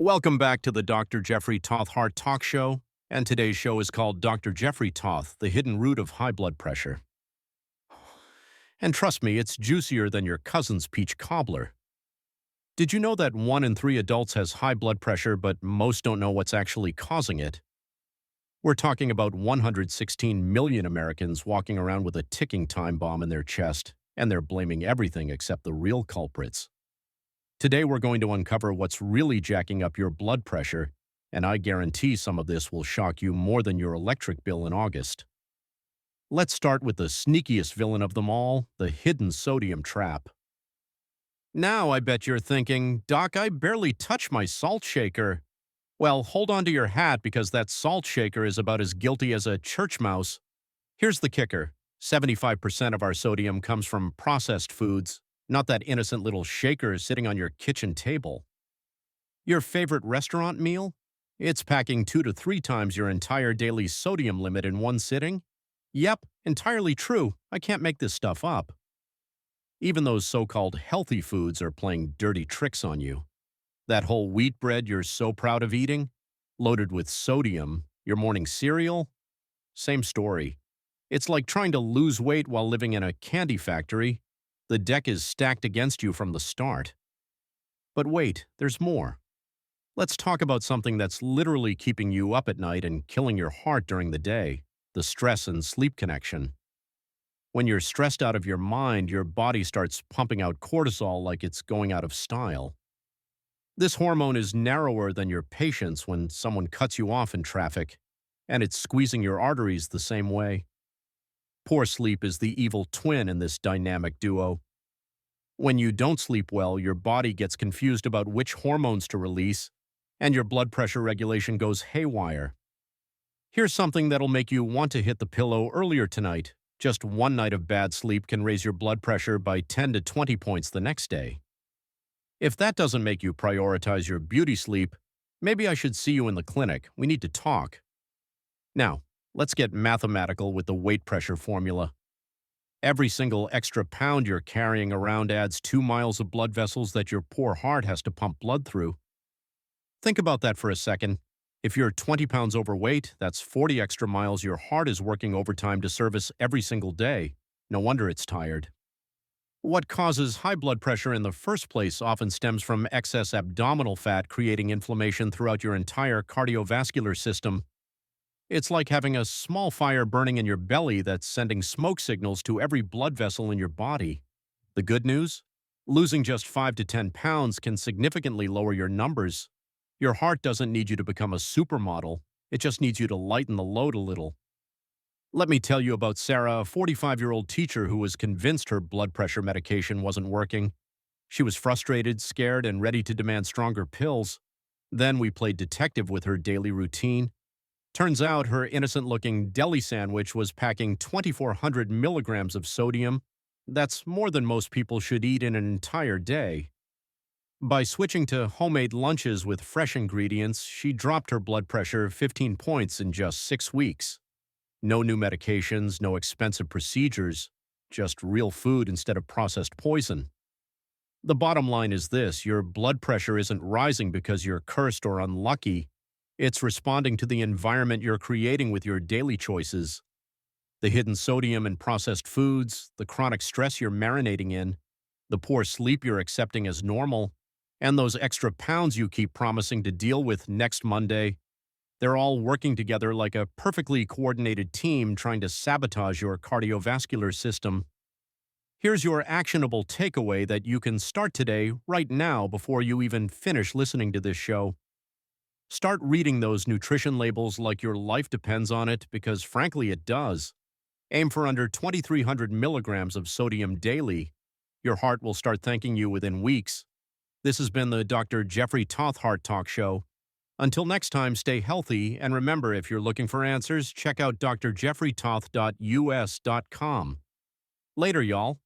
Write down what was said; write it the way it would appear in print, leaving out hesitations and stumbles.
Welcome back to the Dr. Jeffrey Tauth Heart Talk Show, and today's show is called Dr. Jeffrey Tauth, the Hidden Root of High Blood Pressure. And trust me, it's juicier than your cousin's peach cobbler. Did you know that 1 in 3 adults has high blood pressure, but most don't know what's actually causing it? We're talking about 116 million Americans walking around with a ticking time bomb in their chest, and they're blaming everything except the real culprits. Today we're going to uncover what's really jacking up your blood pressure, and I guarantee some of this will shock you more than your electric bill in August. Let's start with the sneakiest villain of them all, the hidden sodium trap. Now I bet you're thinking, Doc, I barely touch my salt shaker. Well, hold on to your hat because that salt shaker is about as guilty as a church mouse. Here's the kicker. 75% of our sodium comes from processed foods, not that innocent little shaker sitting on your kitchen table. Your favorite restaurant meal? It's packing 2 to 3 times your entire daily sodium limit in one sitting? Yep, entirely true. I can't make this stuff up. Even those so-called healthy foods are playing dirty tricks on you. That whole wheat bread you're so proud of eating, loaded with sodium, your morning cereal? Same story. It's like trying to lose weight while living in a candy factory. The deck is stacked against you from the start. But wait, there's more. Let's talk about something that's literally keeping you up at night and killing your heart during the day, the stress and sleep connection. When you're stressed out of your mind, your body starts pumping out cortisol like it's going out of style. This hormone is narrower than your patience when someone cuts you off in traffic, and it's squeezing your arteries the same way. Poor sleep is the evil twin in this dynamic duo. When you don't sleep well, your body gets confused about which hormones to release, and your blood pressure regulation goes haywire. Here's something that'll make you want to hit the pillow earlier tonight. Just one night of bad sleep can raise your blood pressure by 10 to 20 points the next day. If that doesn't make you prioritize your beauty sleep, maybe I should see you in the clinic. We need to talk. Now, let's get mathematical with the weight pressure formula. Every single extra pound you're carrying around adds 2 miles of blood vessels that your poor heart has to pump blood through. Think about that for a second. If you're 20 pounds overweight, that's 40 extra miles your heart is working overtime to service every single day. No wonder it's tired. What causes high blood pressure in the first place often stems from excess abdominal fat creating inflammation throughout your entire cardiovascular system. It's like having a small fire burning in your belly that's sending smoke signals to every blood vessel in your body. The good news? Losing just 5 to 10 pounds can significantly lower your numbers. Your heart doesn't need you to become a supermodel. It just needs you to lighten the load a little. Let me tell you about Sarah, a 45-year-old teacher who was convinced her blood pressure medication wasn't working. She was frustrated, scared, and ready to demand stronger pills. Then we played detective with her daily routine. Turns out her innocent-looking deli sandwich was packing 2,400 milligrams of sodium. That's more than most people should eat in an entire day. By switching to homemade lunches with fresh ingredients, she dropped her blood pressure 15 points in just 6 weeks. No new medications, no expensive procedures, just real food instead of processed poison. The bottom line is this: your blood pressure isn't rising because you're cursed or unlucky. It's responding to the environment you're creating with your daily choices. The hidden sodium in processed foods, the chronic stress you're marinating in, the poor sleep you're accepting as normal, and those extra pounds you keep promising to deal with next Monday. They're all working together like a perfectly coordinated team trying to sabotage your cardiovascular system. Here's your actionable takeaway that you can start today, right now, before you even finish listening to this show. Start reading those nutrition labels like your life depends on it, because frankly it does. Aim for under 2,300 milligrams of sodium daily. Your heart will start thanking you within weeks. This has been the Dr. Jeffrey Tauth Heart Talk Show. Until next time, stay healthy, and remember, if you're looking for answers, check out drjeffreytauth.us.com. Later, y'all.